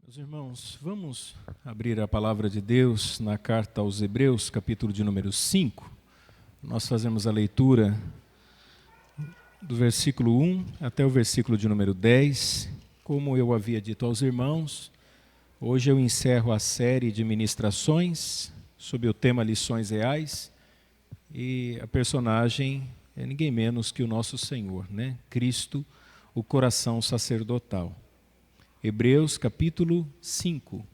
Meus irmãos, vamos abrir a palavra de Deus na carta aos Hebreus, capítulo de número 5. Nós fazemos a leitura do versículo 1 até o versículo de número 10. Como eu havia dito aos irmãos, hoje eu encerro a série de ministrações sob o tema Lições Reais, e a personagem é ninguém menos que o nosso Senhor, né? Cristo, o coração sacerdotal. Hebreus capítulo 5.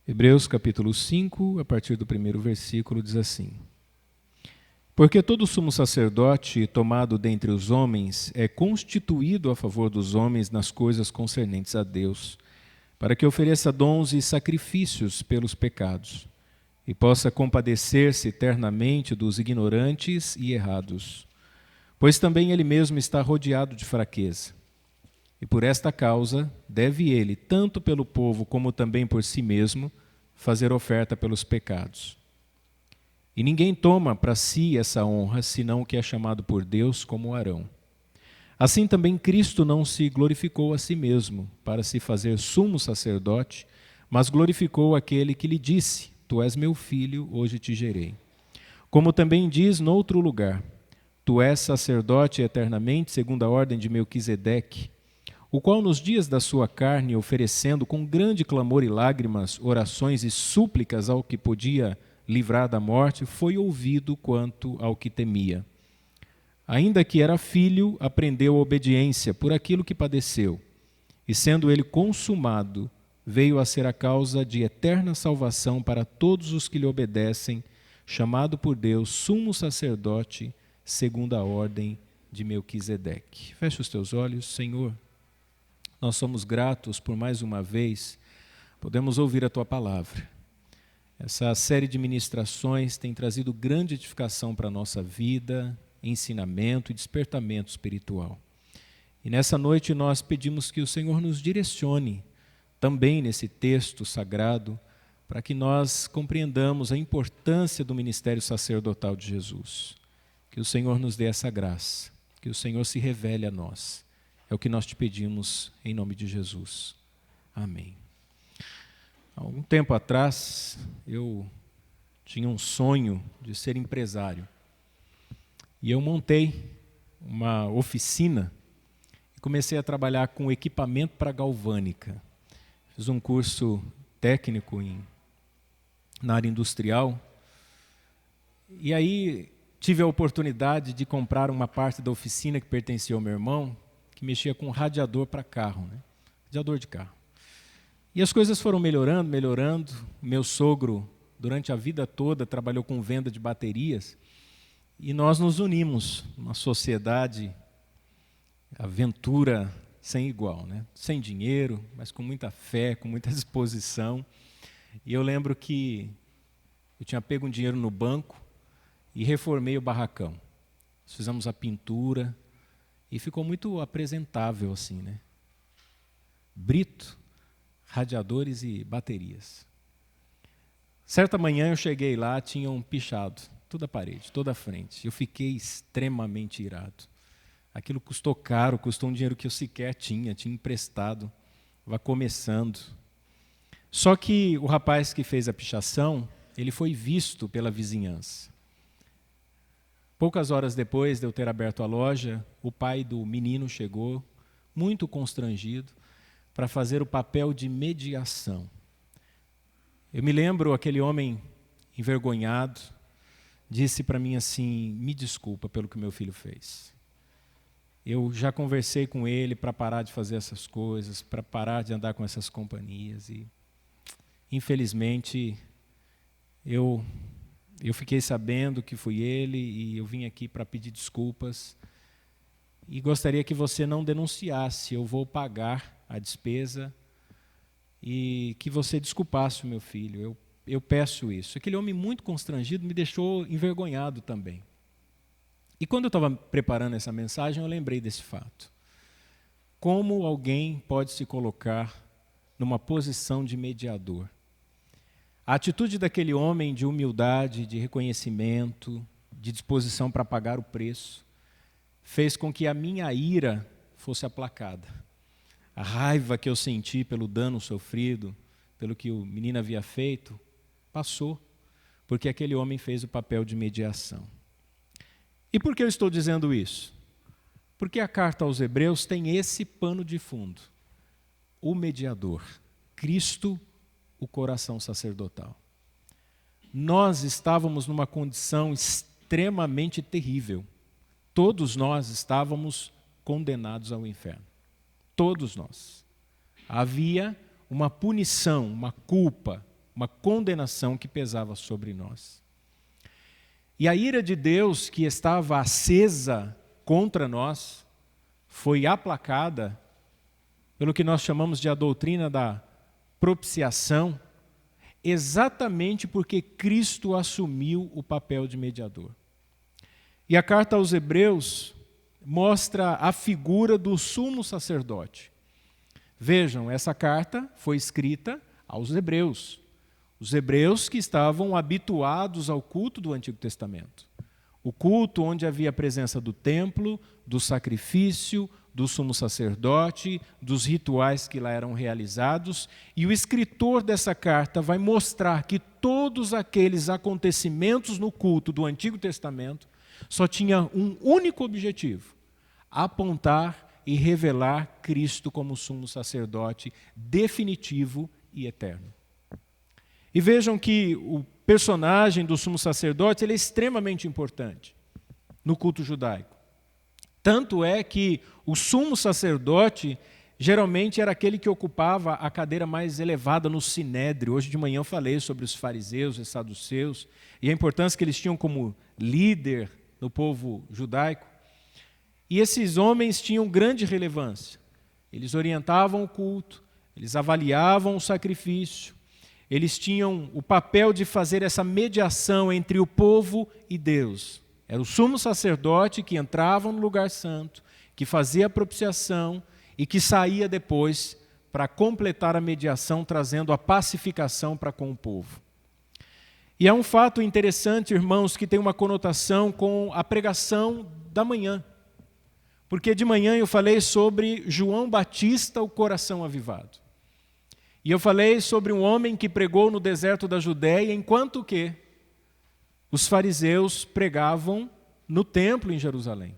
Hebreus capítulo 5, a partir do primeiro versículo, diz assim: Porque todo sumo sacerdote tomado dentre os homens é constituído a favor dos homens nas coisas concernentes a Deus, para que ofereça dons e sacrifícios pelos pecados, e possa compadecer-se eternamente dos ignorantes e errados. Pois também ele mesmo está rodeado de fraqueza. E por esta causa deve ele, tanto pelo povo como também por si mesmo, fazer oferta pelos pecados. E ninguém toma para si essa honra, senão o que é chamado por Deus como Arão. Assim também Cristo não se glorificou a si mesmo, para se fazer sumo sacerdote, mas glorificou aquele que lhe disse: Tu és meu filho, hoje te gerei. Como também diz noutro lugar: Tu és sacerdote eternamente, segundo a ordem de Melquisedeque, o qual nos dias da sua carne, oferecendo com grande clamor e lágrimas, orações e súplicas ao que podia livrar da morte, foi ouvido quanto ao que temia. Ainda que era filho, aprendeu a obediência por aquilo que padeceu, e sendo ele consumado, veio a ser a causa de eterna salvação para todos os que lhe obedecem, chamado por Deus sumo sacerdote, segundo a ordem de Melquisedeque. Feche os teus olhos, Senhor. Nós somos gratos por mais uma vez podemos ouvir a Tua palavra. Essa série de ministrações tem trazido grande edificação para a nossa vida, ensinamento e despertamento espiritual. E nessa noite nós pedimos que o Senhor nos direcione também nesse texto sagrado, para que nós compreendamos a importância do ministério sacerdotal de Jesus. Que o Senhor nos dê essa graça, que o Senhor se revele a nós. É o que nós te pedimos em nome de Jesus. Amém. Há algum tempo atrás, eu tinha um sonho de ser empresário. E eu montei uma oficina e comecei a trabalhar com equipamento para galvânica. Fiz um curso técnico na área industrial. E aí tive a oportunidade de comprar uma parte da oficina que pertencia ao meu irmão, que mexia com radiador para carro, né? Radiador de carro. E as coisas foram melhorando. Meu sogro, durante a vida toda, trabalhou com venda de baterias. E nós nos unimos, uma sociedade, aventura sem igual, né? Sem dinheiro, mas com muita fé, com muita disposição. E eu lembro que eu tinha pego um dinheiro no banco e reformei o barracão. Nós fizemos a pintura e ficou muito apresentável assim, né? Brito, radiadores e baterias. Certa manhã eu cheguei lá, tinham pichado toda a parede, toda a frente. Eu fiquei extremamente irado. Aquilo custou caro, custou um dinheiro que eu sequer tinha emprestado, estava começando. Só que o rapaz que fez a pichação, ele foi visto pela vizinhança. Poucas horas depois de eu ter aberto a loja, o pai do menino chegou, muito constrangido, para fazer o papel de mediação. Eu me lembro, aquele homem envergonhado, disse para mim assim: me desculpa pelo que meu filho fez. Eu já conversei com ele para parar de fazer essas coisas, para parar de andar com essas companhias. E, infelizmente, eu fiquei sabendo que fui ele e eu vim aqui para pedir desculpas. E gostaria que você não denunciasse, eu vou pagar a despesa e que você desculpasse o meu filho. Eu peço isso. Aquele homem muito constrangido me deixou envergonhado também. E quando eu estava preparando essa mensagem, eu lembrei desse fato. Como alguém pode se colocar numa posição de mediador? A atitude daquele homem de humildade, de reconhecimento, de disposição para pagar o preço, fez com que a minha ira fosse aplacada. A raiva que eu senti pelo dano sofrido, pelo que o menino havia feito, passou, porque aquele homem fez o papel de mediação. E por que eu estou dizendo isso? Porque a carta aos Hebreus tem esse pano de fundo. O mediador, Cristo, o coração sacerdotal. Nós estávamos numa condição extremamente terrível. Todos nós estávamos condenados ao inferno. Todos nós. Havia uma punição, uma culpa, uma condenação que pesava sobre nós. E a ira de Deus, que estava acesa contra nós, foi aplacada pelo que nós chamamos de a doutrina da propiciação, exatamente porque Cristo assumiu o papel de mediador. E a carta aos Hebreus mostra a figura do sumo sacerdote. Vejam, essa carta foi escrita aos Hebreus. Os hebreus que estavam habituados ao culto do Antigo Testamento. O culto onde havia a presença do templo, do sacrifício, do sumo sacerdote, dos rituais que lá eram realizados. E o escritor dessa carta vai mostrar que todos aqueles acontecimentos no culto do Antigo Testamento só tinham um único objetivo: apontar e revelar Cristo como sumo sacerdote definitivo e eterno. E vejam que o personagem do sumo sacerdote ele é extremamente importante no culto judaico. Tanto é que o sumo sacerdote geralmente era aquele que ocupava a cadeira mais elevada no sinédrio. Hoje de manhã eu falei sobre os fariseus e saduceus e a importância que eles tinham como líder no povo judaico. E esses homens tinham grande relevância. Eles orientavam o culto, eles avaliavam o sacrifício, eles tinham o papel de fazer essa mediação entre o povo e Deus. Era o sumo sacerdote que entrava no lugar santo, que fazia a propiciação e que saía depois para completar a mediação, trazendo a pacificação para com o povo. E é um fato interessante, irmãos, que tem uma conotação com a pregação da manhã. Porque de manhã eu falei sobre João Batista, o coração avivado. E eu falei sobre um homem que pregou no deserto da Judéia, enquanto que os fariseus pregavam no templo em Jerusalém.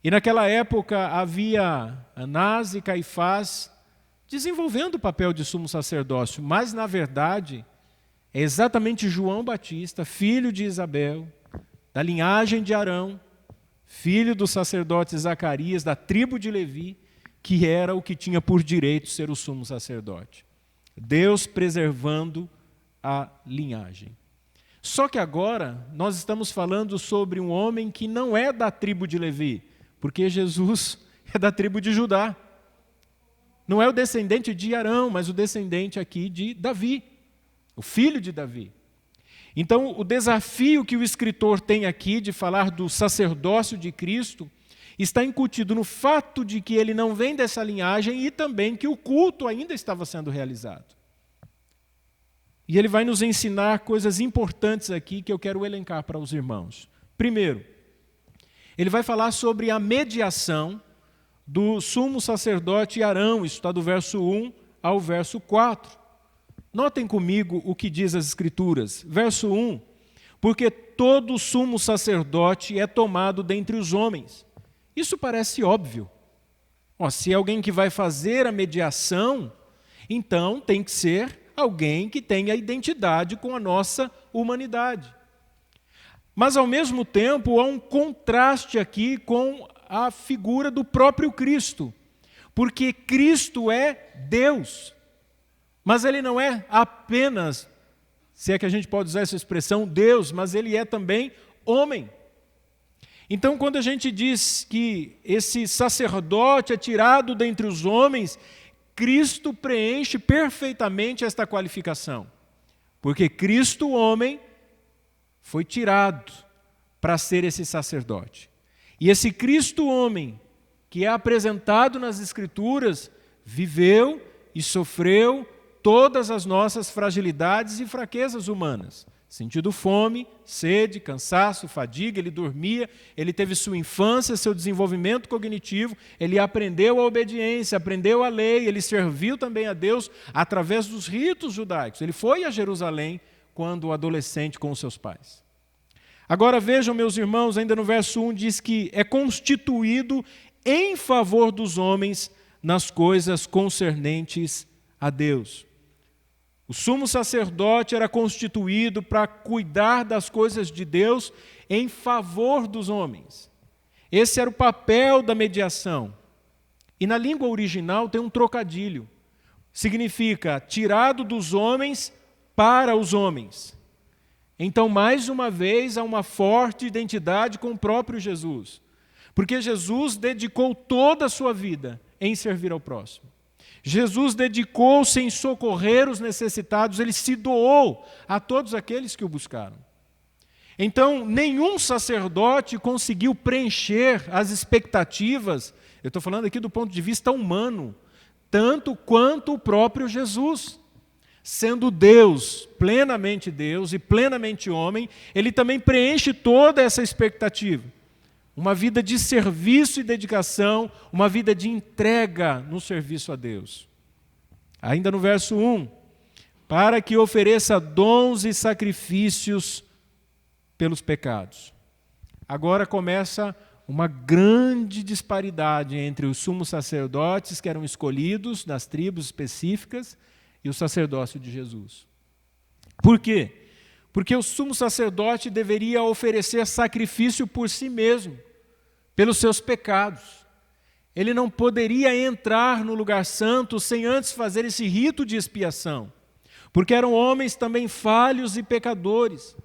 E naquela época havia Anás e Caifás desenvolvendo o papel de sumo sacerdócio, mas na verdade é exatamente João Batista, filho de Isabel, da linhagem de Arão, filho do sacerdote Zacarias, da tribo de Levi, que era o que tinha por direito ser o sumo sacerdote. Deus preservando a linhagem. Só que agora nós estamos falando sobre um homem que não é da tribo de Levi, porque Jesus é da tribo de Judá. Não é o descendente de Arão, mas o descendente aqui de Davi, o filho de Davi. Então, o desafio que o escritor tem aqui de falar do sacerdócio de Cristo está incutido no fato de que ele não vem dessa linhagem e também que o culto ainda estava sendo realizado. E ele vai nos ensinar coisas importantes aqui que eu quero elencar para os irmãos. Primeiro, ele vai falar sobre a mediação do sumo sacerdote Arão, isso está do verso 1 ao verso 4. Notem comigo o que diz as Escrituras. Verso 1, porque todo sumo sacerdote é tomado dentre os homens. Isso parece óbvio. Se é alguém que vai fazer a mediação, então tem que ser alguém que tenha identidade com a nossa humanidade. Mas, ao mesmo tempo, há um contraste aqui com a figura do próprio Cristo, porque Cristo é Deus, mas Ele não é apenas, se é que a gente pode usar essa expressão, Deus, mas Ele é também homem. Então, quando a gente diz que esse sacerdote é tirado dentre os homens, Cristo preenche perfeitamente esta qualificação. Porque Cristo, homem, foi tirado para ser esse sacerdote. E esse Cristo, homem, que é apresentado nas Escrituras, viveu e sofreu todas as nossas fragilidades e fraquezas humanas. Sentido fome, sede, cansaço, fadiga, ele dormia, ele teve sua infância, seu desenvolvimento cognitivo, ele aprendeu a obediência, aprendeu a lei, ele serviu também a Deus através dos ritos judaicos. Ele foi a Jerusalém quando adolescente com os seus pais. Agora vejam, meus irmãos, ainda no verso 1 diz que é constituído em favor dos homens nas coisas concernentes a Deus. O sumo sacerdote era constituído para cuidar das coisas de Deus em favor dos homens. Esse era o papel da mediação. E na língua original tem um trocadilho. Significa tirado dos homens para os homens. Então, mais uma vez, há uma forte identidade com o próprio Jesus. Porque Jesus dedicou toda a sua vida em servir ao próximo. Jesus dedicou-se em socorrer os necessitados, ele se doou a todos aqueles que o buscaram. Então, nenhum sacerdote conseguiu preencher as expectativas, eu estou falando aqui do ponto de vista humano, tanto quanto o próprio Jesus. Sendo Deus e plenamente homem, ele também preenche toda essa expectativa. Uma vida de serviço e dedicação, uma vida de entrega no serviço a Deus. Ainda no verso 1, para que ofereça dons e sacrifícios pelos pecados. Agora começa uma grande disparidade entre os sumos sacerdotes que eram escolhidos das tribos específicas e o sacerdócio de Jesus. Por quê? Porque o sumo sacerdote deveria oferecer sacrifício por si mesmo, pelos seus pecados. Ele não poderia entrar no lugar santo sem antes fazer esse rito de expiação, porque eram homens também falhos e pecadores.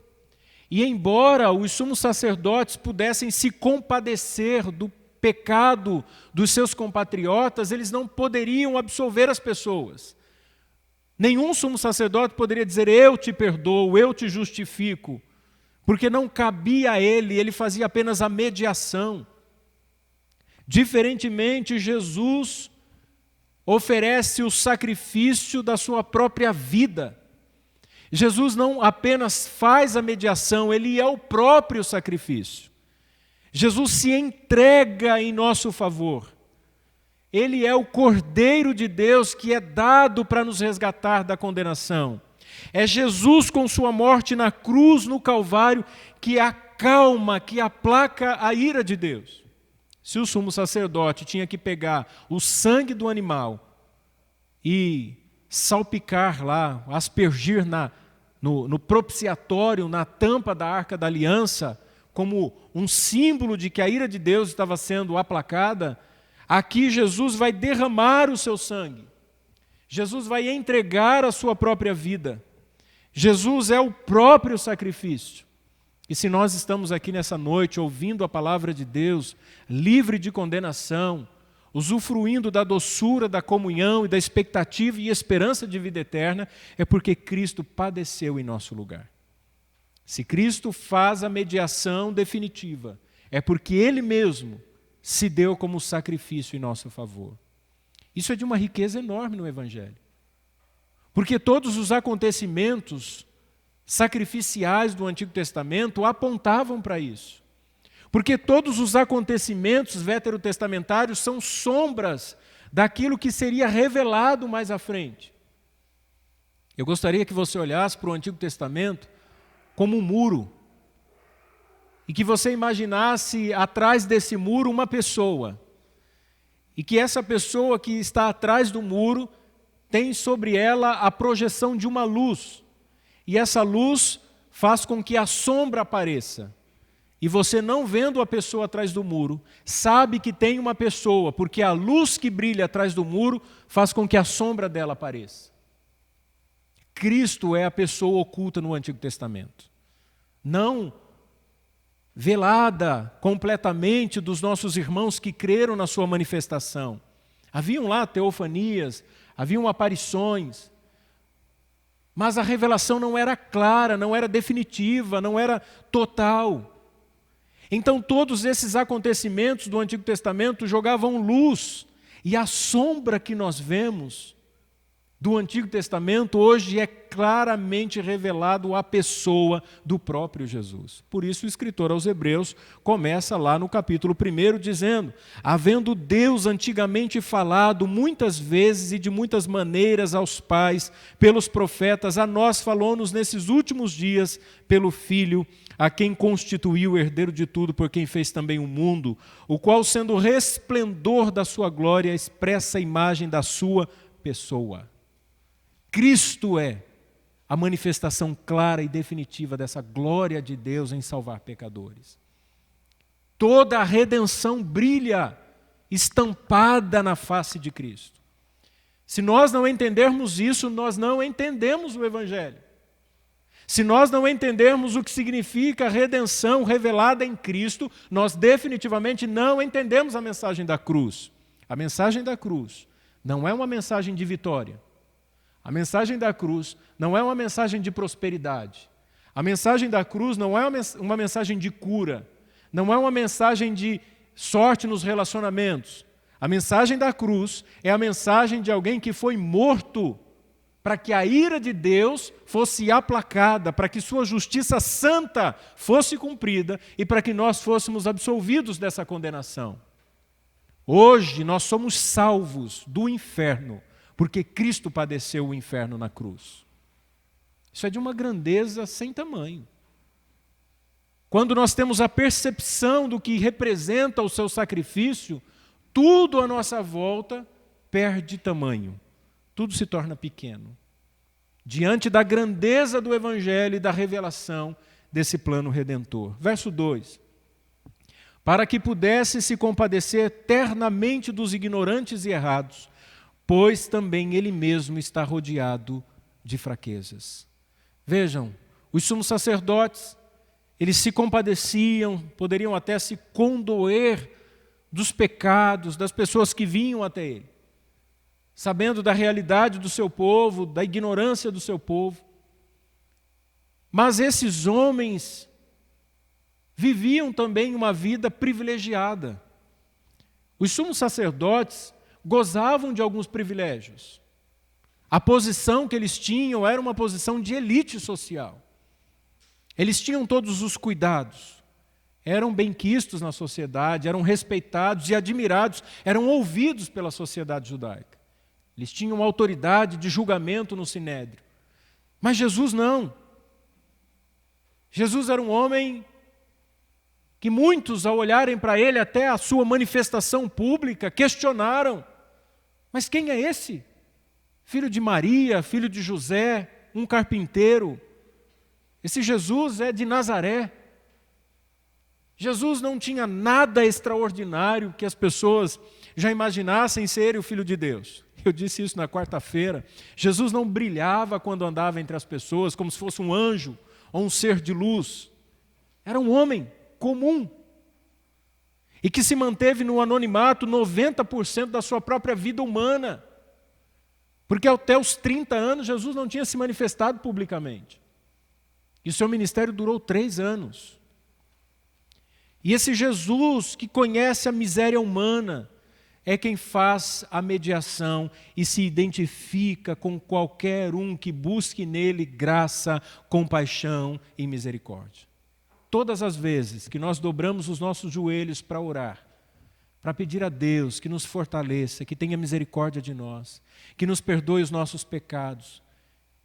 E embora os sumos sacerdotes pudessem se compadecer do pecado dos seus compatriotas, eles não poderiam absolver as pessoas. Nenhum sumo sacerdote poderia dizer, eu te perdoo, eu te justifico, porque não cabia a ele, ele fazia apenas a mediação. Diferentemente, Jesus oferece o sacrifício da sua própria vida. Jesus não apenas faz a mediação, ele é o próprio sacrifício. Jesus se entrega em nosso favor. Ele é o Cordeiro de Deus que é dado para nos resgatar da condenação. É Jesus com sua morte na cruz, no Calvário, que acalma, que aplaca a ira de Deus. Se o sumo sacerdote tinha que pegar o sangue do animal e salpicar lá, aspergir no propiciatório, na tampa da Arca da Aliança, como um símbolo de que a ira de Deus estava sendo aplacada, aqui Jesus vai derramar o seu sangue. Jesus vai entregar a sua própria vida. Jesus é o próprio sacrifício. E se nós estamos aqui nessa noite ouvindo a palavra de Deus, livre de condenação, usufruindo da doçura, da comunhão e da expectativa e esperança de vida eterna, é porque Cristo padeceu em nosso lugar. Se Cristo faz a mediação definitiva, é porque Ele mesmo se deu como sacrifício em nosso favor. Isso é de uma riqueza enorme no Evangelho. Porque todos os acontecimentos sacrificiais do Antigo Testamento apontavam para isso. Porque todos os acontecimentos veterotestamentários são sombras daquilo que seria revelado mais à frente. Eu gostaria que você olhasse para o Antigo Testamento como um muro, e que você imaginasse atrás desse muro uma pessoa, e que essa pessoa que está atrás do muro tem sobre ela a projeção de uma luz, e essa luz faz com que a sombra apareça. E você, não vendo a pessoa atrás do muro, sabe que tem uma pessoa, porque a luz que brilha atrás do muro faz com que a sombra dela apareça. Cristo é a pessoa oculta no Antigo Testamento. Não velada completamente dos nossos irmãos que creram na sua manifestação. Haviam lá teofanias, haviam aparições, mas a revelação não era clara, não era definitiva, não era total. Então todos esses acontecimentos do Antigo Testamento jogavam luz, e a sombra que nós vemos do Antigo Testamento, hoje é claramente revelado a pessoa do próprio Jesus. Por isso o escritor aos Hebreus começa lá no capítulo 1 dizendo: havendo Deus antigamente falado muitas vezes e de muitas maneiras aos pais, pelos profetas, a nós falou-nos nesses últimos dias pelo Filho, a quem constituiu o herdeiro de tudo, por quem fez também o mundo, o qual, sendo o resplendor da sua glória, expressa a imagem da sua pessoa. Cristo é a manifestação clara e definitiva dessa glória de Deus em salvar pecadores. Toda a redenção brilha estampada na face de Cristo. Se nós não entendermos isso, nós não entendemos o Evangelho. Se nós não entendermos o que significa a redenção revelada em Cristo, nós definitivamente não entendemos a mensagem da cruz. A mensagem da cruz não é uma mensagem de vitória. A mensagem da cruz não é uma mensagem de prosperidade. A mensagem da cruz não é uma mensagem de cura. Não é uma mensagem de sorte nos relacionamentos. A mensagem da cruz é a mensagem de alguém que foi morto para que a ira de Deus fosse aplacada, para que sua justiça santa fosse cumprida e para que nós fôssemos absolvidos dessa condenação. Hoje nós somos salvos do inferno, porque Cristo padeceu o inferno na cruz. Isso é de uma grandeza sem tamanho. Quando nós temos a percepção do que representa o seu sacrifício, tudo à nossa volta perde tamanho. Tudo se torna pequeno. Diante da grandeza do Evangelho e da revelação desse plano redentor. Verso 2. Para que pudesse se compadecer eternamente dos ignorantes e errados, pois também ele mesmo está rodeado de fraquezas. Vejam, os sumos sacerdotes, eles se compadeciam, poderiam até se condoer dos pecados das pessoas que vinham até ele, sabendo da realidade do seu povo, da ignorância do seu povo. Mas esses homens viviam também uma vida privilegiada. Os sumos sacerdotes gozavam de alguns privilégios. A posição que eles tinham era uma posição de elite social. Eles tinham todos os cuidados, eram benquistos na sociedade, eram respeitados e admirados, eram ouvidos pela sociedade judaica. Eles tinham autoridade de julgamento no sinédrio. Mas Jesus não. Jesus era um homem que muitos, ao olharem para ele, até a sua manifestação pública, questionaram: mas quem é esse? Filho de Maria, filho de José, um carpinteiro. Esse Jesus é de Nazaré. Jesus não tinha nada extraordinário que as pessoas já imaginassem ser o Filho de Deus. Eu disse isso na quarta-feira. Jesus não brilhava quando andava entre as pessoas como se fosse um anjo ou um ser de luz. Era um homem comum e que se manteve no anonimato 90% da sua própria vida humana, porque até os 30 anos Jesus não tinha se manifestado publicamente, e o seu ministério durou 3 anos. E esse Jesus que conhece a miséria humana é quem faz a mediação e se identifica com qualquer um que busque nele graça, compaixão e misericórdia. Todas as vezes que nós dobramos os nossos joelhos para orar, para pedir a Deus que nos fortaleça, que tenha misericórdia de nós, que nos perdoe os nossos pecados,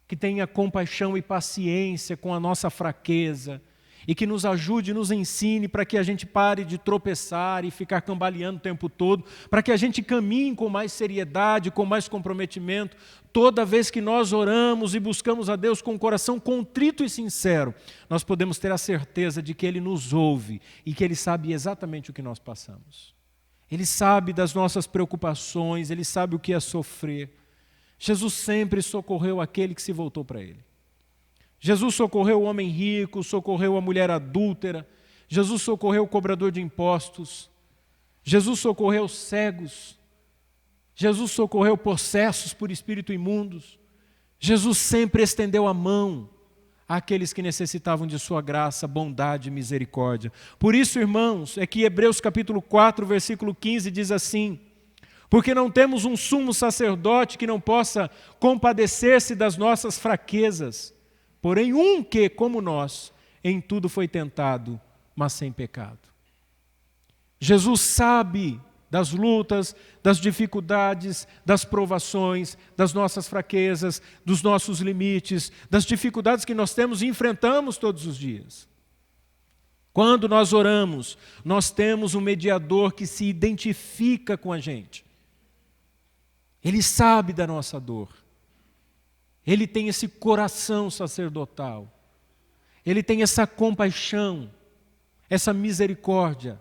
que tenha compaixão e paciência com a nossa fraqueza e que nos ajude e nos ensine para que a gente pare de tropeçar e ficar cambaleando o tempo todo, para que a gente caminhe com mais seriedade, com mais comprometimento. Toda vez que nós oramos e buscamos a Deus com um coração contrito e sincero, nós podemos ter a certeza de que Ele nos ouve e que Ele sabe exatamente o que nós passamos. Ele sabe das nossas preocupações, Ele sabe o que é sofrer. Jesus sempre socorreu aquele que se voltou para Ele. Jesus socorreu o homem rico, socorreu a mulher adúltera, Jesus socorreu o cobrador de impostos, Jesus socorreu cegos, Jesus socorreu possessos por espírito imundos. Jesus sempre estendeu a mão àqueles que necessitavam de sua graça, bondade e misericórdia. Por isso, irmãos, é que Hebreus capítulo 4, versículo 15 diz assim: porque não temos um sumo sacerdote que não possa compadecer-se das nossas fraquezas, porém um que, como nós, em tudo foi tentado, mas sem pecado. Jesus sabe das lutas, das dificuldades, das provações, das nossas fraquezas, dos nossos limites, das dificuldades que nós temos e enfrentamos todos os dias. Quando nós oramos, nós temos um mediador que se identifica com a gente. Ele sabe da nossa dor. Ele tem esse coração sacerdotal. Ele tem essa compaixão, essa misericórdia.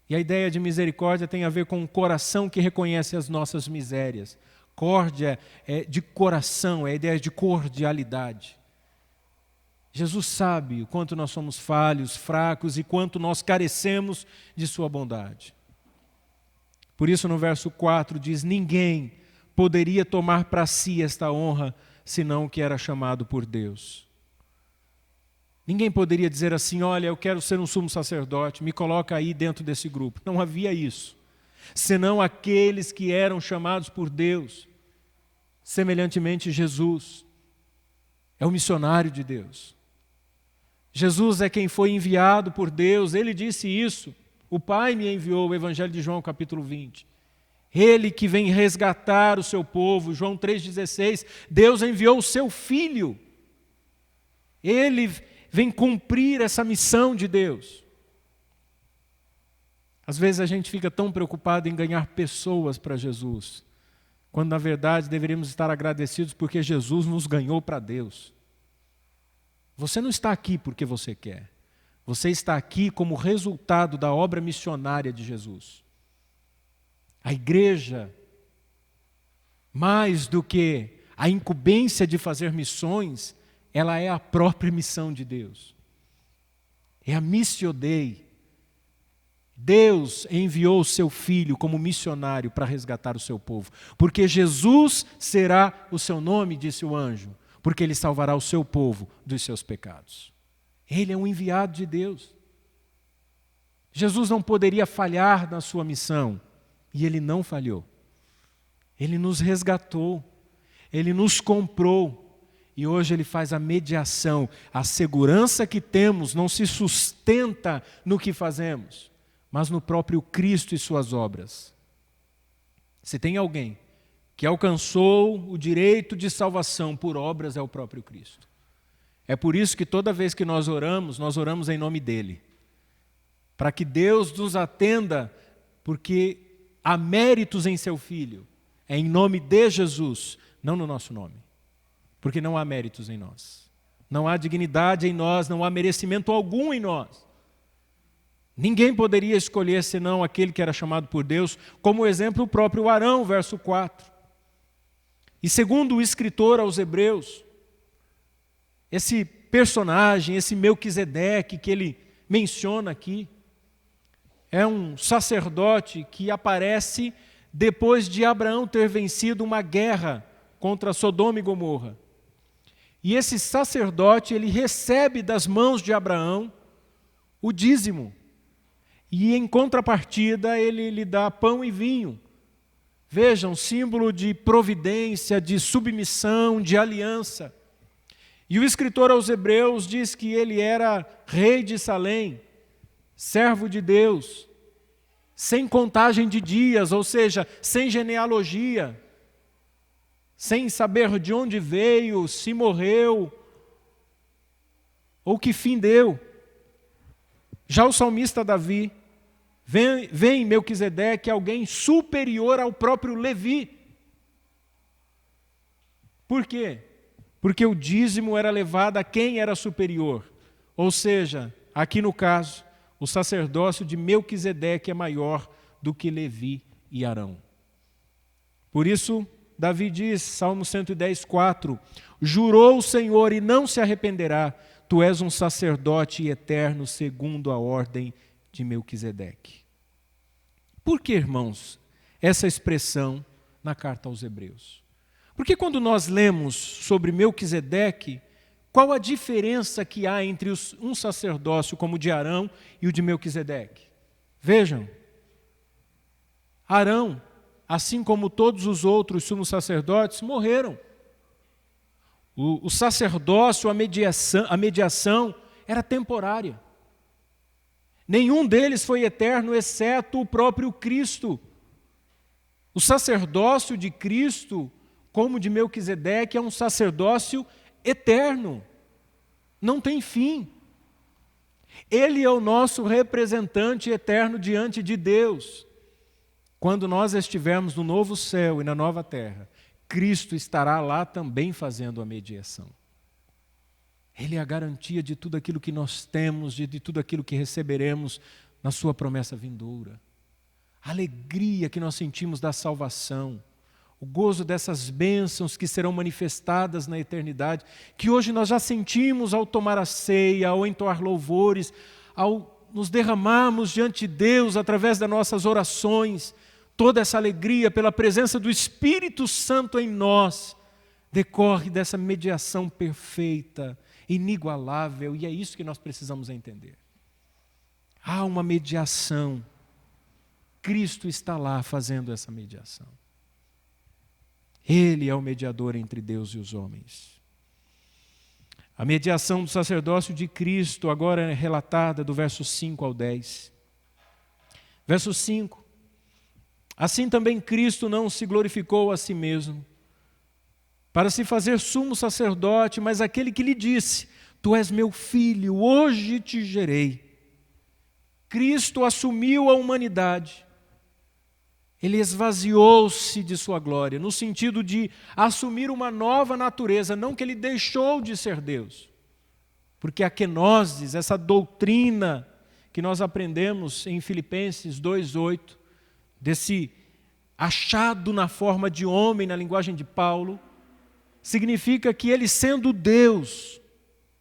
E a ideia de misericórdia tem a ver com um coração que reconhece as nossas misérias. Córdia é de coração, é a ideia de cordialidade. Jesus sabe o quanto nós somos falhos, fracos e quanto nós carecemos de sua bondade. Por isso no verso 4 diz, ninguém poderia tomar para si esta honra, senão o que era chamado por Deus. Ninguém poderia dizer assim, olha, eu quero ser um sumo sacerdote, me coloca aí dentro desse grupo. Não havia isso. Senão aqueles que eram chamados por Deus. Semelhantemente, Jesus é o missionário de Deus. Jesus é quem foi enviado por Deus, ele disse isso. O Pai me enviou, o Evangelho de João, capítulo 20. Ele que vem resgatar o seu povo, João 3,16. Deus enviou o seu Filho. Ele vem cumprir essa missão de Deus. Às vezes a gente fica tão preocupado em ganhar pessoas para Jesus, quando na verdade deveríamos estar agradecidos porque Jesus nos ganhou para Deus. Você não está aqui porque você quer. Você está aqui como resultado da obra missionária de Jesus. A igreja, mais do que a incumbência de fazer missões, ela é a própria missão de Deus. É a Missio Dei. Deus enviou o seu Filho como missionário para resgatar o seu povo. Porque Jesus será o seu nome, disse o anjo, porque ele salvará o seu povo dos seus pecados. Ele é um enviado de Deus. Jesus não poderia falhar na sua missão, e ele não falhou. Ele nos resgatou, ele nos comprou, e hoje ele faz a mediação. A segurança que temos não se sustenta no que fazemos, mas no próprio Cristo e suas obras. Se tem alguém que alcançou o direito de salvação por obras, é o próprio Cristo. É por isso que toda vez que nós oramos em nome dele. Para que Deus nos atenda, porque há méritos em seu Filho. É em nome de Jesus, não no nosso nome. Porque não há méritos em nós. Não há dignidade em nós, não há merecimento algum em nós. Ninguém poderia escolher senão aquele que era chamado por Deus, como exemplo o próprio Arão, verso 4. E segundo o escritor aos Hebreus, esse personagem, esse Melquisedeque que ele menciona aqui, é um sacerdote que aparece depois de Abraão ter vencido uma guerra contra Sodoma e Gomorra. E esse sacerdote, ele recebe das mãos de Abraão o dízimo. E em contrapartida, ele lhe dá pão e vinho. Vejam, símbolo de providência, de submissão, de aliança. E o escritor aos Hebreus diz que ele era rei de Salém, servo de Deus, sem contagem de dias, ou seja, sem genealogia, sem saber de onde veio, se morreu, ou que fim deu. Já o salmista Davi, vem Melquisedeque, alguém superior ao próprio Levi. Por quê? Porque o dízimo era levado a quem era superior. Ou seja, aqui no caso, o sacerdócio de Melquisedeque é maior do que Levi e Arão. Por isso, Davi diz, Salmo 110, 4, jurou o Senhor e não se arrependerá, tu és um sacerdote eterno segundo a ordem de Melquisedeque. Por que, irmãos, essa expressão na carta aos Hebreus? Porque quando nós lemos sobre Melquisedeque, qual a diferença que há entre um sacerdócio como o de Arão e o de Melquisedeque? Vejam, Arão assim como todos os outros sumos sacerdotes, morreram. O sacerdócio, a mediação era temporária. Nenhum deles foi eterno, exceto o próprio Cristo. O sacerdócio de Cristo, como de Melquisedeque, é um sacerdócio eterno. Não tem fim. Ele é o nosso representante eterno diante de Deus. Quando nós estivermos no novo céu e na nova terra, Cristo estará lá também fazendo a mediação. Ele é a garantia de tudo aquilo que nós temos, de tudo aquilo que receberemos na sua promessa vindoura. A alegria que nós sentimos da salvação, o gozo dessas bênçãos que serão manifestadas na eternidade, que hoje nós já sentimos ao tomar a ceia, ao entoar louvores, ao nos derramarmos diante de Deus através das nossas orações. Toda essa alegria pela presença do Espírito Santo em nós decorre dessa mediação perfeita, inigualável, e é isso que nós precisamos entender. Há uma mediação. Cristo está lá fazendo essa mediação. Ele é o mediador entre Deus e os homens. A mediação do sacerdócio de Cristo agora é relatada do verso 5 ao 10. Verso 5. Assim também Cristo não se glorificou a si mesmo, para se fazer sumo sacerdote, mas aquele que lhe disse: Tu és meu filho, hoje te gerei. Cristo assumiu a humanidade. Ele esvaziou-se de sua glória, no sentido de assumir uma nova natureza, não que ele deixou de ser Deus. Porque a kenosis, essa doutrina que nós aprendemos em Filipenses 2:8, desse achado na forma de homem, na linguagem de Paulo, significa que ele, sendo Deus,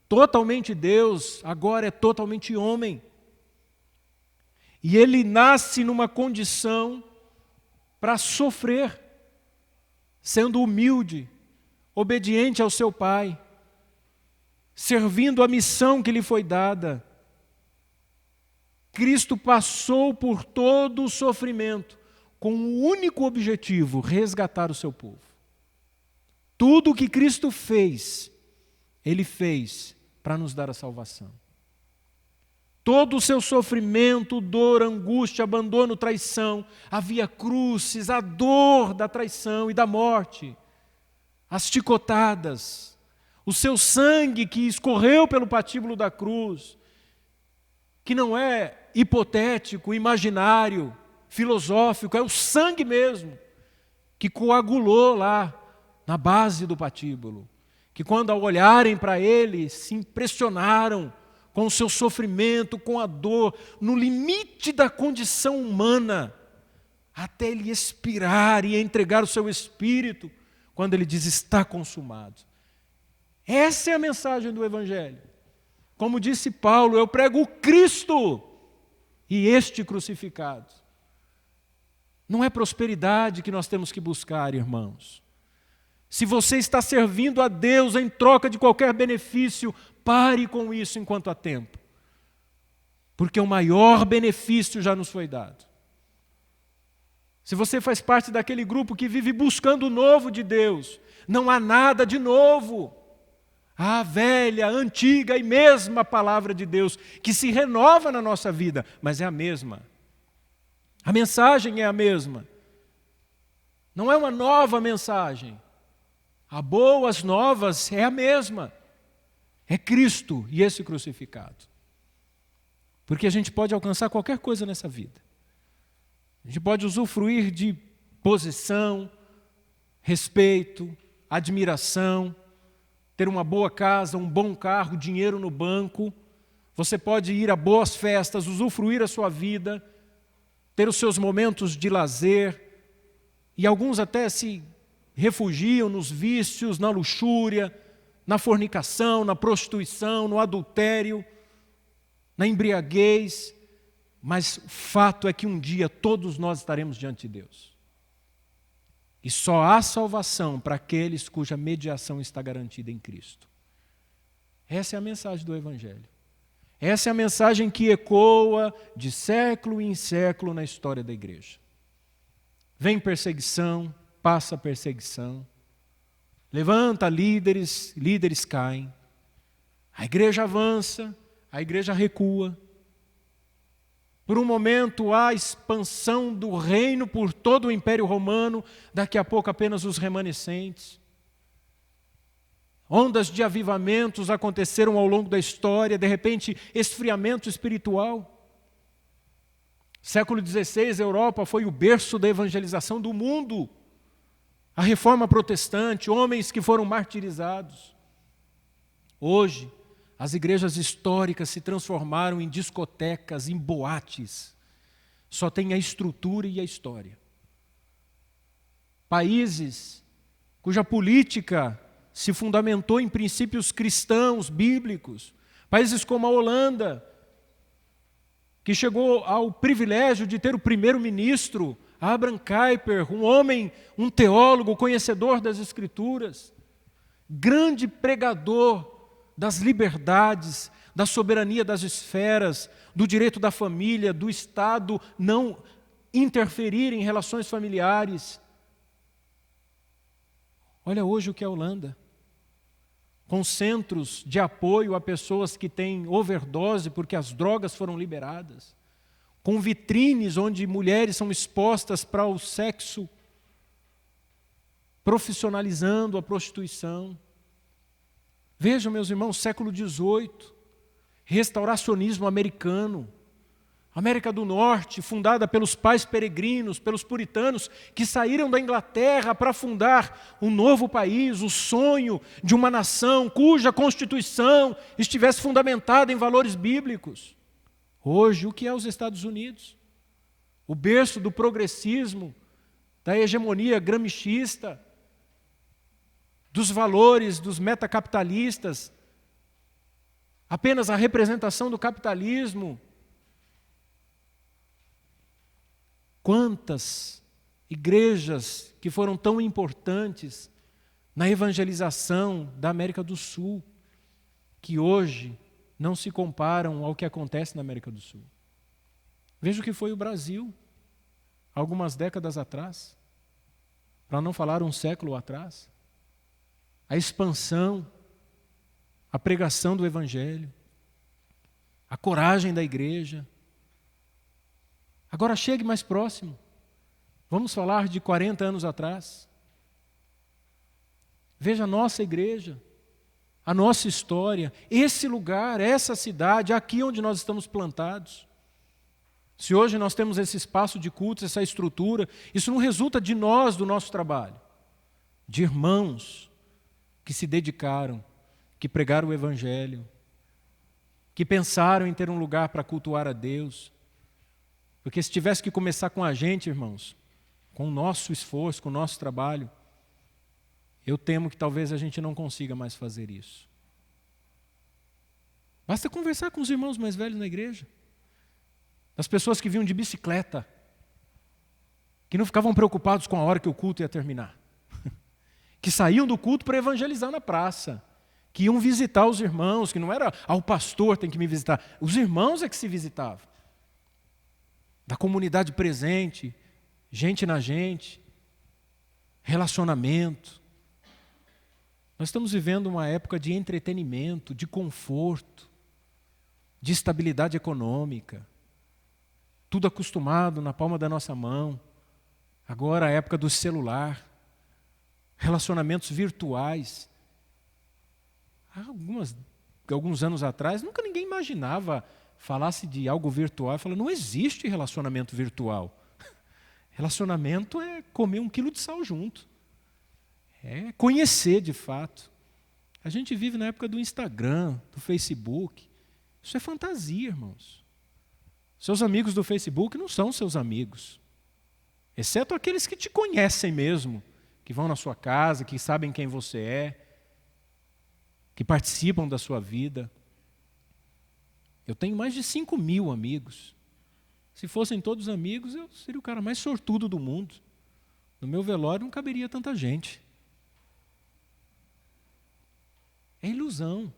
totalmente Deus, agora é totalmente homem. E ele nasce numa condição para sofrer, sendo humilde, obediente ao seu Pai, servindo a missão que lhe foi dada. Cristo passou por todo o sofrimento, com o único objetivo: resgatar o seu povo. Tudo o que Cristo fez, Ele fez para nos dar a salvação. Todo o seu sofrimento, dor, angústia, abandono, traição, havia cruzes, a dor da traição e da morte, as chicotadas, o seu sangue que escorreu pelo patíbulo da cruz, que não é hipotético, imaginário, filosófico, é o sangue mesmo, que coagulou lá na base do patíbulo, que quando ao olharem para ele, se impressionaram com o seu sofrimento, com a dor, no limite da condição humana, até ele expirar e entregar o seu espírito, quando ele diz: está consumado. Essa é a mensagem do Evangelho. Como disse Paulo, eu prego o Cristo e este crucificado. Não é prosperidade que nós temos que buscar, irmãos. Se você está servindo a Deus em troca de qualquer benefício, pare com isso enquanto há tempo. Porque o maior benefício já nos foi dado. Se você faz parte daquele grupo que vive buscando o novo de Deus, não há nada de novo. Há a velha, antiga e mesma palavra de Deus, que se renova na nossa vida, mas é a mesma. A mensagem é a mesma. Não é uma nova mensagem. A boas novas é a mesma. É Cristo e esse crucificado. Porque a gente pode alcançar qualquer coisa nessa vida. A gente pode usufruir de posição, respeito, admiração, ter uma boa casa, um bom carro, dinheiro no banco. Você pode ir a boas festas, usufruir a sua vida, ter os seus momentos de lazer. E alguns até se refugiam nos vícios, na luxúria, na fornicação, na prostituição, no adultério, na embriaguez, mas o fato é que um dia todos nós estaremos diante de Deus. E só há salvação para aqueles cuja mediação está garantida em Cristo. Essa é a mensagem do Evangelho. Essa é a mensagem que ecoa de século em século na história da igreja. Vem perseguição, passa perseguição. Levanta líderes, líderes caem. A igreja avança, a igreja recua. Por um momento há expansão do reino por todo o Império Romano, daqui a pouco apenas os remanescentes. Ondas de avivamentos aconteceram ao longo da história, de repente esfriamento espiritual. Século XVI, a Europa foi o berço da evangelização do mundo. A reforma protestante, homens que foram martirizados. Hoje, as igrejas históricas se transformaram em discotecas, em boates. Só tem a estrutura e a história. Países cuja política se fundamentou em princípios cristãos, bíblicos. Países como a Holanda, que chegou ao privilégio de ter o primeiro-ministro, Abraham Kuyper, um homem, um teólogo, conhecedor das Escrituras, grande pregador das liberdades, da soberania das esferas, do direito da família, do Estado não interferir em relações familiares. Olha hoje o que é a Holanda, com centros de apoio a pessoas que têm overdose porque as drogas foram liberadas, com vitrines onde mulheres são expostas para o sexo, profissionalizando a prostituição. Vejam, meus irmãos, século XVIII, restauracionismo americano, América do Norte, fundada pelos pais peregrinos, pelos puritanos, que saíram da Inglaterra para fundar um novo país, o sonho de uma nação cuja Constituição estivesse fundamentada em valores bíblicos. Hoje, o que é os Estados Unidos? O berço do progressismo, da hegemonia gramsciista, dos valores dos metacapitalistas, apenas a representação do capitalismo. Quantas igrejas que foram tão importantes na evangelização da América do Sul, que hoje não se comparam ao que acontece na América do Sul. Veja o que foi o Brasil, algumas décadas atrás, para não falar um século atrás. A expansão, a pregação do Evangelho, a coragem da igreja. Agora chegue mais próximo. Vamos falar de 40 anos atrás. Veja a nossa igreja, a nossa história, esse lugar, essa cidade, aqui onde nós estamos plantados. Se hoje nós temos esse espaço de cultos, essa estrutura, isso não resulta de nós, do nosso trabalho, de irmãos que se dedicaram, que pregaram o Evangelho, que pensaram em ter um lugar para cultuar a Deus. Porque se tivesse que começar com a gente, irmãos, com o nosso esforço, com o nosso trabalho, eu temo que talvez a gente não consiga mais fazer isso. Basta conversar com os irmãos mais velhos na igreja, das pessoas que vinham de bicicleta, que não ficavam preocupados com a hora que o culto ia terminar, que saíam do culto para evangelizar na praça, que iam visitar os irmãos, que não era, o pastor tem que me visitar, os irmãos é que se visitavam. Da comunidade presente, gente na gente, relacionamento. Nós estamos vivendo uma época de entretenimento, de conforto, de estabilidade econômica, tudo acostumado na palma da nossa mão. Agora a época do celular, relacionamentos virtuais. Há alguns anos atrás, nunca ninguém imaginava falasse de algo virtual, fala, não existe relacionamento virtual. Relacionamento é comer 1 quilo de sal junto. É conhecer de fato. A gente vive na época do Instagram, do Facebook. Isso é fantasia, irmãos. Seus amigos do Facebook não são seus amigos. Exceto aqueles que te conhecem mesmo, que vão na sua casa, que sabem quem você é, que participam da sua vida. Eu tenho mais de 5.000 amigos. Se fossem todos amigos, eu seria o cara mais sortudo do mundo. No meu velório não caberia tanta gente. É ilusão.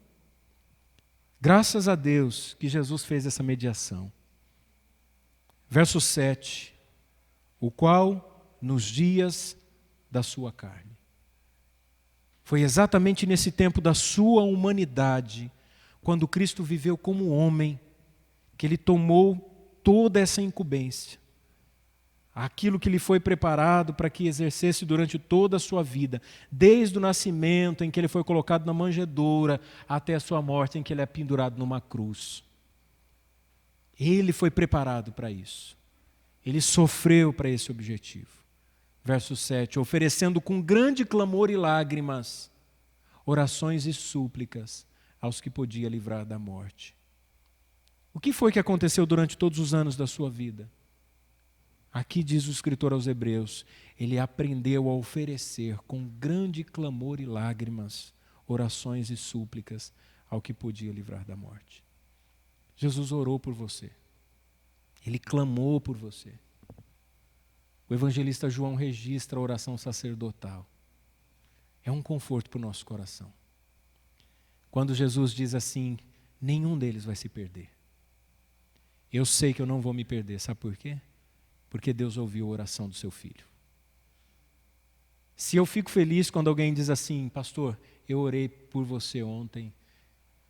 Graças a Deus que Jesus fez essa mediação. Verso 7. O qual, nos dias da sua carne. Foi exatamente nesse tempo da sua humanidade, quando Cristo viveu como homem, que Ele tomou toda essa incumbência. Aquilo que lhe foi preparado para que exercesse durante toda a sua vida, desde o nascimento em que Ele foi colocado na manjedoura, até a sua morte em que Ele é pendurado numa cruz. Ele foi preparado para isso. Ele sofreu para esse objetivo. Verso 7, oferecendo com grande clamor e lágrimas, orações e súplicas aos que podia livrar da morte. O que foi que aconteceu durante todos os anos da sua vida? Aqui diz o escritor aos Hebreus, ele aprendeu a oferecer com grande clamor e lágrimas, orações e súplicas ao que podia livrar da morte. Jesus orou por você. Ele clamou por você. O evangelista João registra a oração sacerdotal. É um conforto para o nosso coração. Quando Jesus diz assim, nenhum deles vai se perder. Eu sei que eu não vou me perder, sabe por quê? Porque Deus ouviu a oração do seu filho. Se eu fico feliz quando alguém diz assim, pastor, eu orei por você ontem,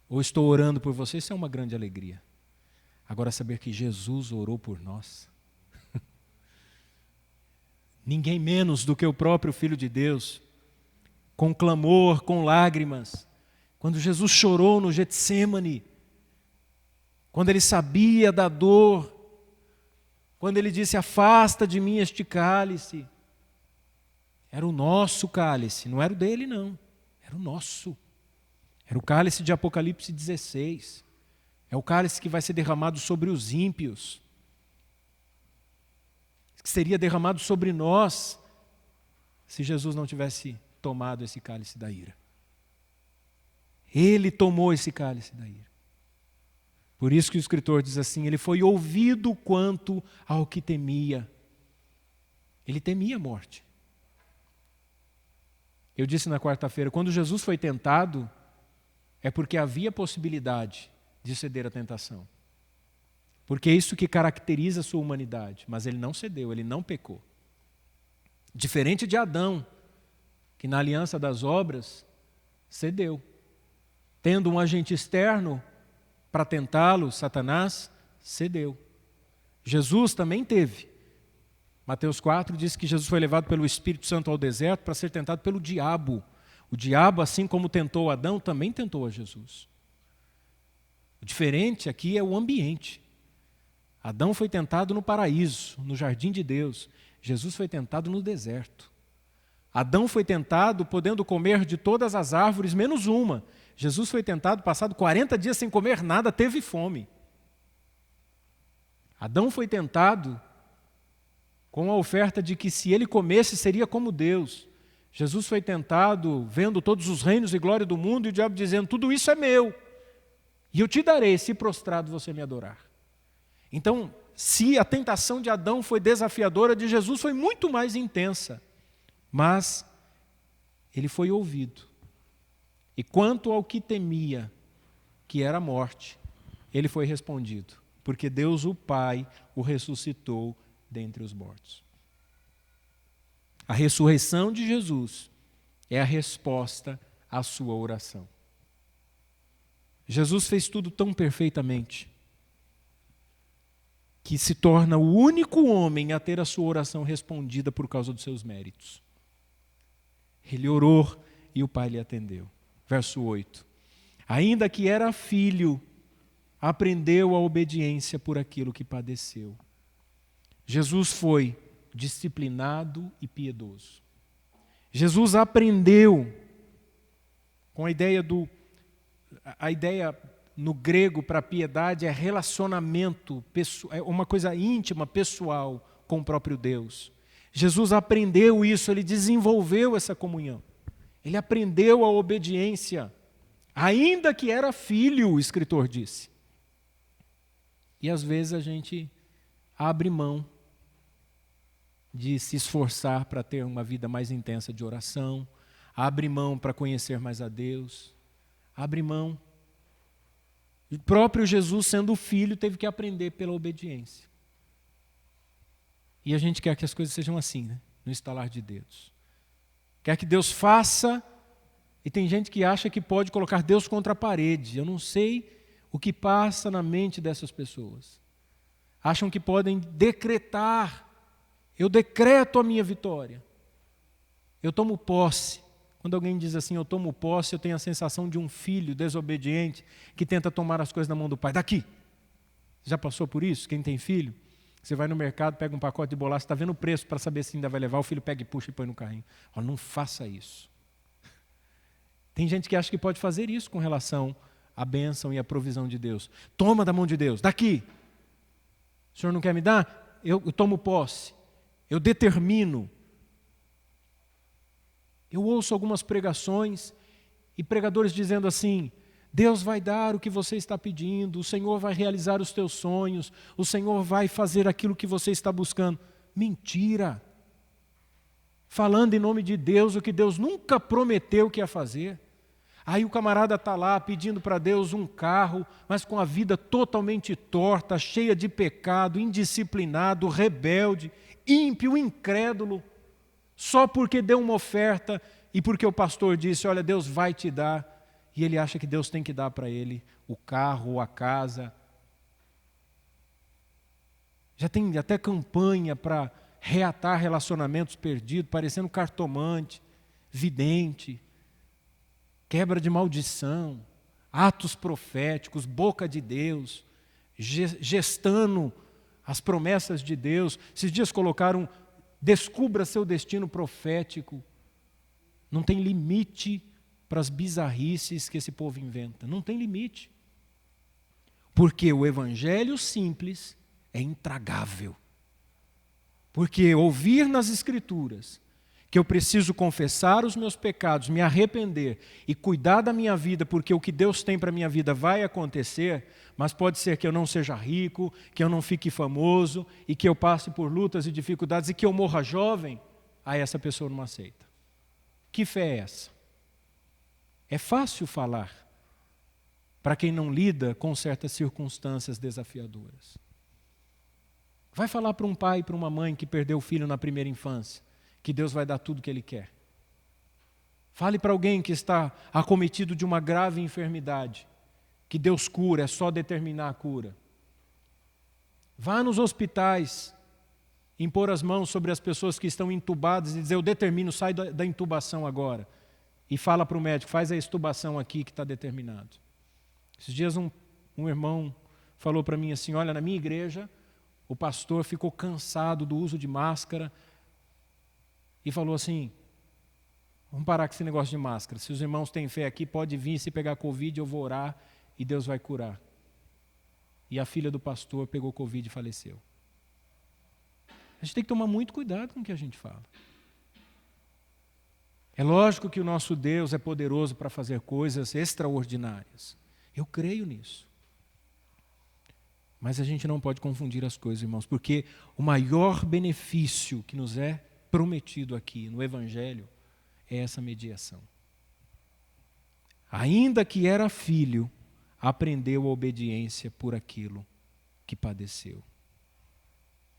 ou estou orando por você, isso é uma grande alegria. Agora saber que Jesus orou por nós, ninguém menos do que o próprio Filho de Deus, com clamor, com lágrimas, quando Jesus chorou no Getsêmani, quando Ele sabia da dor, quando Ele disse, afasta de mim este cálice, era o nosso cálice, não era o dele não, era o nosso. Era o cálice de Apocalipse 16, é o cálice que vai ser derramado sobre os ímpios, que seria derramado sobre nós, se Jesus não tivesse tomado esse cálice da ira. Ele tomou esse cálice da ira. Por isso que o escritor diz assim, ele foi ouvido quanto ao que temia. Ele temia a morte. Eu disse na quarta-feira, quando Jesus foi tentado, é porque havia possibilidade de ceder à tentação. Porque é isso que caracteriza a sua humanidade. Mas ele não cedeu, ele não pecou. Diferente de Adão, que na aliança das obras cedeu. Tendo um agente externo para tentá-lo, Satanás cedeu. Jesus também teve. Mateus 4 diz que Jesus foi levado pelo Espírito Santo ao deserto para ser tentado pelo diabo. O diabo, assim como tentou Adão, também tentou a Jesus. O diferente aqui é o ambiente. Adão foi tentado no paraíso, no jardim de Deus. Jesus foi tentado no deserto. Adão foi tentado podendo comer de todas as árvores, menos uma. Jesus foi tentado, passado 40 dias sem comer nada, teve fome. Adão foi tentado com a oferta de que se ele comesse seria como Deus. Jesus foi tentado vendo todos os reinos e glória do mundo e o diabo dizendo, tudo isso é meu. E eu te darei se prostrado você me adorar. Então, se a tentação de Adão foi desafiadora, a de Jesus foi muito mais intensa. Mas ele foi ouvido. E quanto ao que temia, que era a morte, ele foi respondido. Porque Deus, o Pai, o ressuscitou dentre os mortos. A ressurreição de Jesus é a resposta à sua oração. Jesus fez tudo tão perfeitamente que se torna o único homem a ter a sua oração respondida por causa dos seus méritos. Ele orou e o Pai lhe atendeu. Verso 8. Ainda que era filho, aprendeu a obediência por aquilo que padeceu. Jesus foi disciplinado e piedoso. Jesus aprendeu com a ideia no grego para piedade é relacionamento, é uma coisa íntima, pessoal com o próprio Deus. Jesus aprendeu isso, ele desenvolveu essa comunhão. Ele aprendeu a obediência, ainda que era filho, o escritor disse. E às vezes a gente abre mão de se esforçar para ter uma vida mais intensa de oração, abre mão para conhecer mais a Deus, abre mão. O próprio Jesus, sendo filho, teve que aprender pela obediência. E a gente quer que as coisas sejam assim, né? no estalar de dedos. Quer que Deus faça, e tem gente que acha que pode colocar Deus contra a parede. Eu não sei o que passa na mente dessas pessoas. Acham que podem decretar. Eu decreto a minha vitória. Eu tomo posse. Quando alguém diz assim, eu tomo posse, eu tenho a sensação de um filho desobediente que tenta tomar as coisas na mão do pai. Daqui! Já passou por isso? Quem tem filho? Você vai no mercado, pega um pacote de bolacha, está vendo o preço para saber se ainda vai levar, o filho pega e puxa e põe no carrinho. Oh, não faça isso. Tem gente que acha que pode fazer isso com relação à bênção e à provisão de Deus. Toma da mão de Deus, daqui! O Senhor não quer me dar? Eu tomo posse. Eu determino. Eu ouço algumas pregações e pregadores dizendo assim, Deus vai dar o que você está pedindo, o Senhor vai realizar os teus sonhos, o Senhor vai fazer aquilo que você está buscando. Mentira! Falando em nome de Deus o que Deus nunca prometeu que ia fazer. Aí o camarada está lá pedindo para Deus um carro, mas com a vida totalmente torta, cheia de pecado, indisciplinado, rebelde, ímpio, incrédulo, só porque deu uma oferta e porque o pastor disse, olha, Deus vai te dar, e ele acha que Deus tem que dar para ele o carro, a casa. Já tem até campanha para reatar relacionamentos perdidos, parecendo cartomante, vidente, quebra de maldição, atos proféticos, boca de Deus, gestando as promessas de Deus. Esses dias colocaram, descubra seu destino profético. Não tem limite para as bizarrices que esse povo inventa. Não tem limite. Porque o evangelho simples é intragável. Porque ouvir nas Escrituras que eu preciso confessar os meus pecados, me arrepender e cuidar da minha vida, porque o que Deus tem para a minha vida vai acontecer, mas pode ser que eu não seja rico, que eu não fique famoso, e que eu passe por lutas e dificuldades, e que eu morra jovem, aí essa pessoa não aceita. Que fé é essa? É fácil falar para quem não lida com certas circunstâncias desafiadoras. Vai falar para um pai e para uma mãe que perdeu o filho na primeira infância, que Deus vai dar tudo o que Ele quer. Fale para alguém que está acometido de uma grave enfermidade, que Deus cura, é só determinar a cura. Vá nos hospitais, impor as mãos sobre as pessoas que estão entubadas e dizer, eu determino, sai da intubação agora. E fala para o médico, faz a extubação aqui que está determinado. Esses dias um irmão falou para mim assim, olha, na minha igreja, o pastor ficou cansado do uso de máscara e falou assim, vamos parar com esse negócio de máscara. Se os irmãos têm fé aqui, pode vir, se pegar Covid, eu vou orar e Deus vai curar. E a filha do pastor pegou Covid e faleceu. A gente tem que tomar muito cuidado com o que a gente fala. É lógico que o nosso Deus é poderoso para fazer coisas extraordinárias. Eu creio nisso. Mas a gente não pode confundir as coisas, irmãos, porque o maior benefício que nos é prometido aqui no Evangelho é essa mediação. Ainda que era filho, aprendeu a obediência por aquilo que padeceu.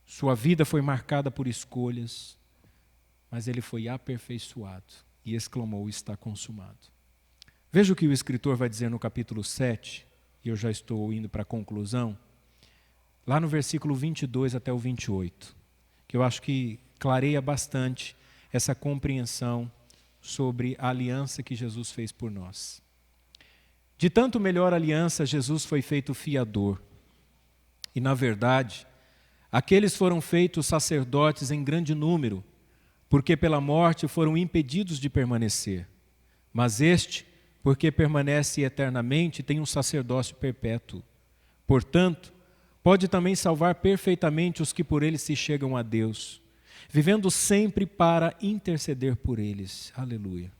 Sua vida foi marcada por escolhas, mas ele foi aperfeiçoado e exclamou, está consumado. Veja o que o escritor vai dizer no capítulo 7, e eu já estou indo para a conclusão, lá no versículo 22 até o 28, que eu acho que clareia bastante essa compreensão sobre a aliança que Jesus fez por nós. De tanto melhor aliança, Jesus foi feito fiador. E, na verdade, aqueles foram feitos sacerdotes em grande número, porque pela morte foram impedidos de permanecer. Mas este, porque permanece eternamente, tem um sacerdócio perpétuo. Portanto, pode também salvar perfeitamente os que por ele se chegam a Deus, vivendo sempre para interceder por eles. Aleluia.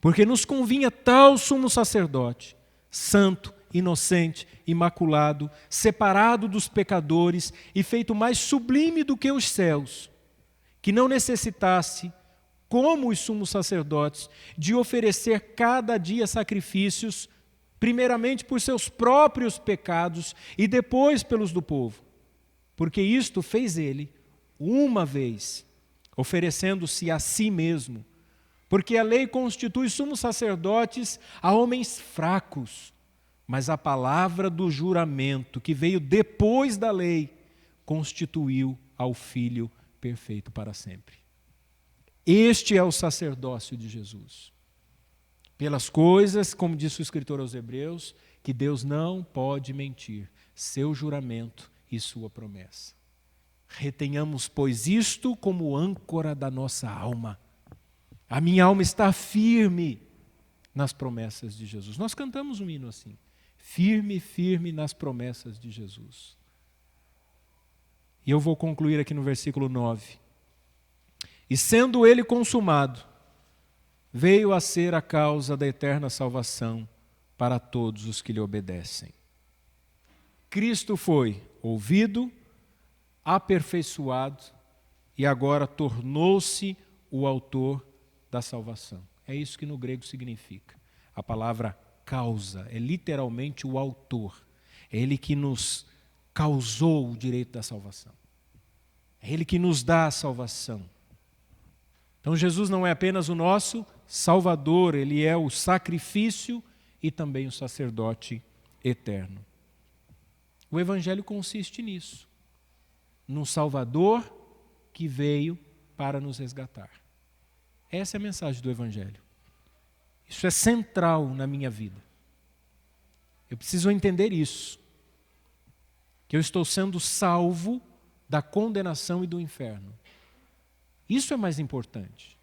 Porque nos convinha tal sumo sacerdote, santo, inocente, imaculado, separado dos pecadores e feito mais sublime do que os céus, que não necessitasse, como os sumos sacerdotes, de oferecer cada dia sacrifícios, primeiramente por seus próprios pecados e depois pelos do povo, porque isto fez ele uma vez oferecendo-se a si mesmo, porque a lei constitui sumos sacerdotes a homens fracos, mas a palavra do juramento, que veio depois da lei, constituiu ao Filho perfeito para sempre. Este é o sacerdócio de Jesus. Pelas coisas, como disse o escritor aos Hebreus, que Deus não pode mentir, seu juramento e sua promessa. Retenhamos, pois, isto como âncora da nossa alma. A minha alma está firme nas promessas de Jesus. Nós cantamos um hino assim: firme, firme nas promessas de Jesus. E eu vou concluir aqui no versículo 9. E sendo ele consumado, veio a ser a causa da eterna salvação para todos os que lhe obedecem. Cristo foi ouvido, aperfeiçoado e agora tornou-se o autor da salvação. É isso que no grego significa. A palavra causa é literalmente o autor. É ele que nos causou o direito da salvação. É ele que nos dá a salvação. Então Jesus não é apenas o nosso Salvador, ele é o sacrifício e também o sacerdote eterno. O Evangelho consiste nisso, num Salvador que veio para nos resgatar. Essa é a mensagem do Evangelho. Isso é central na minha vida. Eu preciso entender isso, que eu estou sendo salvo da condenação e do inferno. Isso é mais importante.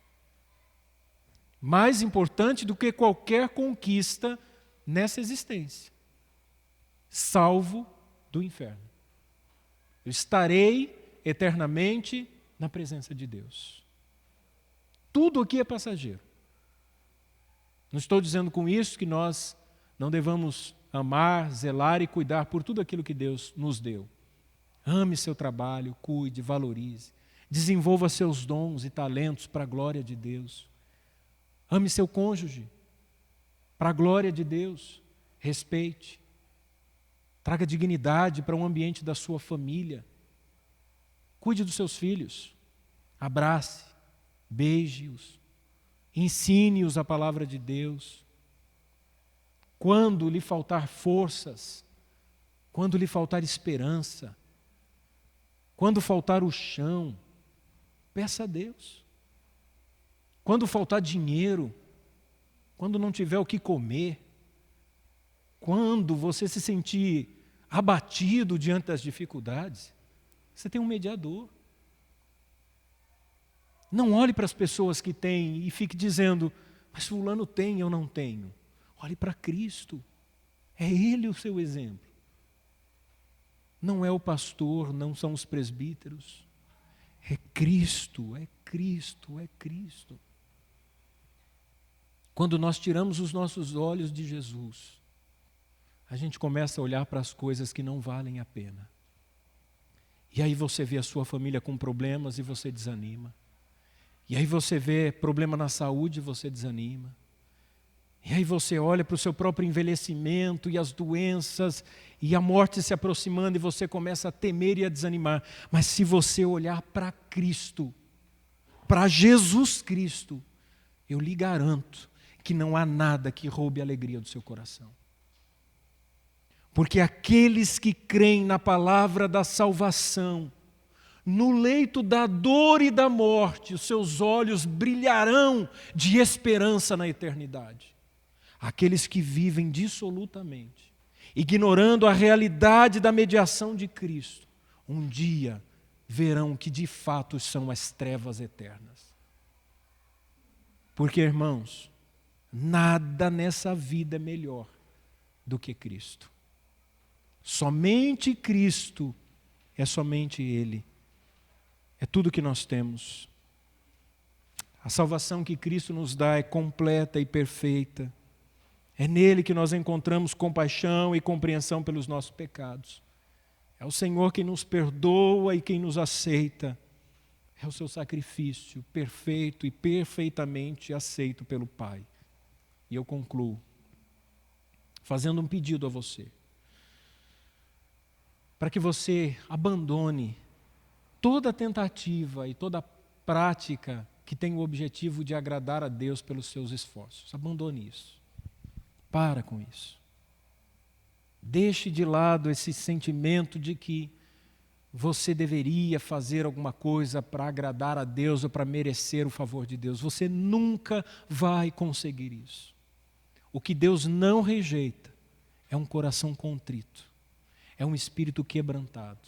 Mais importante do que qualquer conquista nessa existência. Salvo do inferno. Eu estarei eternamente na presença de Deus. Tudo aqui é passageiro. Não estou dizendo com isso que nós não devamos amar, zelar e cuidar por tudo aquilo que Deus nos deu. Ame seu trabalho, cuide, valorize. Desenvolva seus dons e talentos para a glória de Deus. Ame seu cônjuge para a glória de Deus. Respeite. Traga dignidade para o ambiente da sua família. Cuide dos seus filhos. Abrace, beije-os. Ensine-os a palavra de Deus. Quando lhe faltar forças, quando lhe faltar esperança, quando faltar o chão, peça a Deus. Quando faltar dinheiro, quando não tiver o que comer, quando você se sentir abatido diante das dificuldades, você tem um mediador. Não olhe para as pessoas que têm e fique dizendo, mas fulano tem, eu não tenho. Olhe para Cristo. É Ele o seu exemplo. Não é o pastor, não são os presbíteros. É Cristo, é Cristo, é Cristo. Quando nós tiramos os nossos olhos de Jesus, a gente começa a olhar para as coisas que não valem a pena. E aí você vê a sua família com problemas e você desanima. E aí você vê problema na saúde e você desanima. E aí você olha para o seu próprio envelhecimento e as doenças e a morte se aproximando e você começa a temer e a desanimar. Mas se você olhar para Cristo, para Jesus Cristo, eu lhe garanto que não há nada que roube a alegria do seu coração. Porque aqueles que creem na palavra da salvação, no leito da dor e da morte, os seus olhos brilharão de esperança na eternidade. Aqueles que vivem dissolutamente, ignorando a realidade da mediação de Cristo, um dia verão que de fato são as trevas eternas. Porque, irmãos, nada nessa vida é melhor do que Cristo. Somente Cristo, é somente Ele. É tudo que nós temos. A salvação que Cristo nos dá é completa e perfeita. É nele que nós encontramos compaixão e compreensão pelos nossos pecados. É o Senhor quem nos perdoa e quem nos aceita. É o seu sacrifício perfeito e perfeitamente aceito pelo Pai. E eu concluo fazendo um pedido a você. Para que você abandone toda tentativa e toda prática que tem o objetivo de agradar a Deus pelos seus esforços. Abandone isso. Para com isso. Deixe de lado esse sentimento de que você deveria fazer alguma coisa para agradar a Deus ou para merecer o favor de Deus. Você nunca vai conseguir isso. O que Deus não rejeita é um coração contrito, é um espírito quebrantado.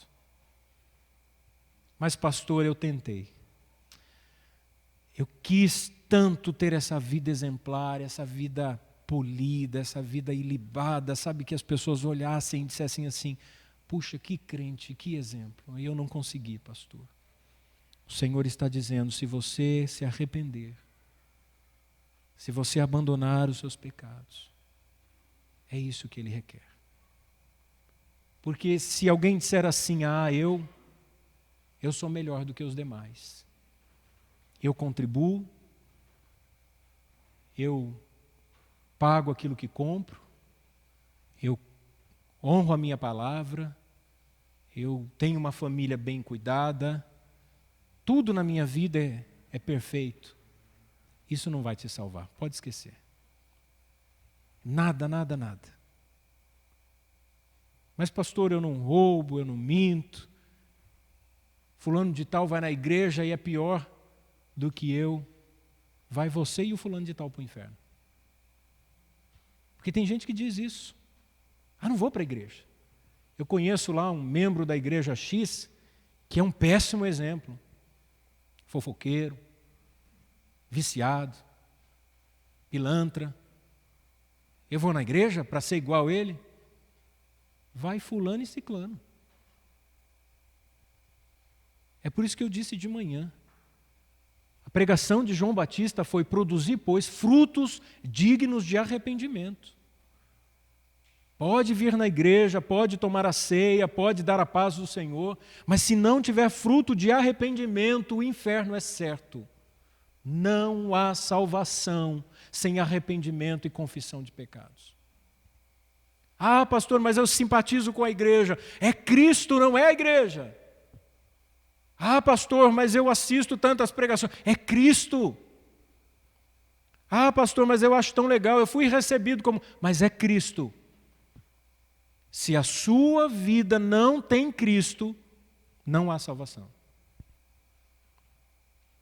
Mas, pastor, eu tentei. Eu quis tanto ter essa vida exemplar, essa vida polida, essa vida ilibada, sabe, que as pessoas olhassem e dissessem assim: puxa, que crente, que exemplo. E eu não consegui, pastor. O Senhor está dizendo: se você se arrepender, se você abandonar os seus pecados, é isso que Ele requer. Porque se alguém disser assim: eu sou melhor do que os demais, eu contribuo, eu pago aquilo que compro, eu honro a minha palavra, eu tenho uma família bem cuidada, tudo na minha vida é perfeito. Isso não vai te salvar, pode esquecer. Nada, nada, nada. Mas, pastor, eu não roubo, eu não minto. Fulano de tal vai na igreja e é pior do que eu. Vai você e o fulano de tal para o inferno. Porque tem gente que diz isso. Não vou para a igreja. Eu conheço lá um membro da igreja X que é um péssimo exemplo. Fofoqueiro, viciado, pilantra. Eu vou na igreja para ser igual a ele? Vai fulano e ciclano. É por isso que eu disse de manhã. A pregação de João Batista foi: produzir, pois, frutos dignos de arrependimento. Pode vir na igreja, pode tomar a ceia, pode dar a paz do Senhor, mas se não tiver fruto de arrependimento, o inferno é certo. Não há salvação sem arrependimento e confissão de pecados. Pastor, mas eu simpatizo com a igreja. É Cristo, não é a igreja. Pastor, mas eu assisto tantas pregações. É Cristo. Pastor, mas eu acho tão legal, eu fui recebido como... Mas é Cristo. Se a sua vida não tem Cristo, não há salvação.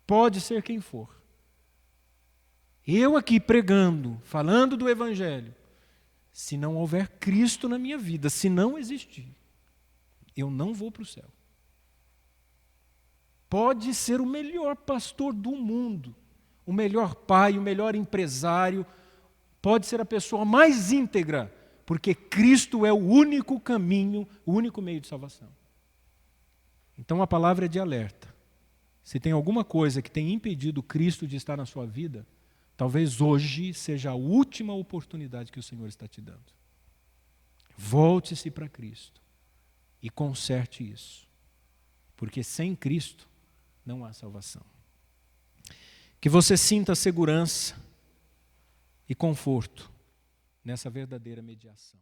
Pode ser quem for. Eu aqui pregando, falando do Evangelho, se não houver Cristo na minha vida, se não existir, eu não vou para o céu. Pode ser o melhor pastor do mundo, o melhor pai, o melhor empresário, pode ser a pessoa mais íntegra, porque Cristo é o único caminho, o único meio de salvação. Então a palavra é de alerta. Se tem alguma coisa que tem impedido Cristo de estar na sua vida, talvez hoje seja a última oportunidade que o Senhor está te dando. Volte-se para Cristo e conserte isso. Porque sem Cristo não há salvação. Que você sinta segurança e conforto nessa verdadeira mediação.